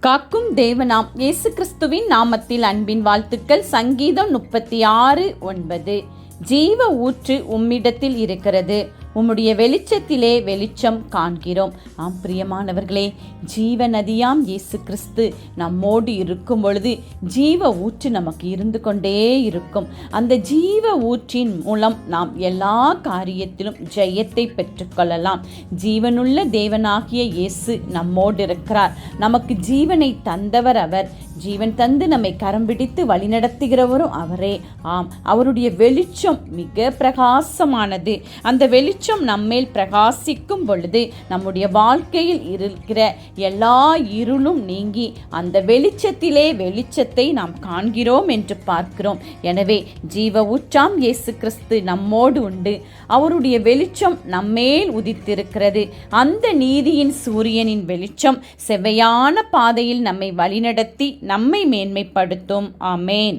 காக்கும் தேவனாம் இயேசு கிறிஸ்துவின் நாமத்தில் அன்பின் வாழ்த்துக்கள். சங்கீதம் 36:9. ஜீவ ஊற்று உம்மிடத்தில் இருக்கிறது, உம்முடைய வெளிச்சத்திலே வெளிச்சம் காண்கிறோம். ஆம் பிரியமானவர்களே, ஜீவ நதியாம் இயேசு கிறிஸ்து நம்மோடு இருக்கும் பொழுது ஜீவ ஊற்று நமக்கு இருந்து கொண்டே இருக்கும். அந்த ஜீவ ஊற்றின் மூலம் நாம் எல்லா காரியத்திலும் ஜெயத்தை பெற்றுக்கொள்ளலாம். ஜீவனுள்ள தேவனாகிய இயேசு நம்மோடு இருக்கிறார். நமக்கு ஜீவனை தந்தவர் அவர். ஜீவன் தந்து நம்மை கரம் பிடித்து வழிநடத்துகிறவரும் அவரே. ஆம், அவருடைய வெளிச்சம் மிக பிரகாசமானது. அந்த வெளிச்சம் நம்மேல் பிரகாசிக்கும் பொழுது நம்முடைய வாழ்க்கையில் இருக்கிற எல்லா இருளும் நீங்கி அந்த வெளிச்சத்திலே வெளிச்சத்தை நாம் காண்கிறோம் என்று பார்க்கிறோம். எனவே ஜீவ ஊற்றாம் இயேசு கிறிஸ்து நம்மோடு உண்டு. அவருடைய வெளிச்சம் நம்மேல் உதித்திருக்கிறது. அந்த நீதியின் சூரியனின் வெளிச்சம் செவ்வையான பாதையில் நம்மை வழிநடத்தி நம்மை மேன்மைப்படுத்தும். ஆமேன்.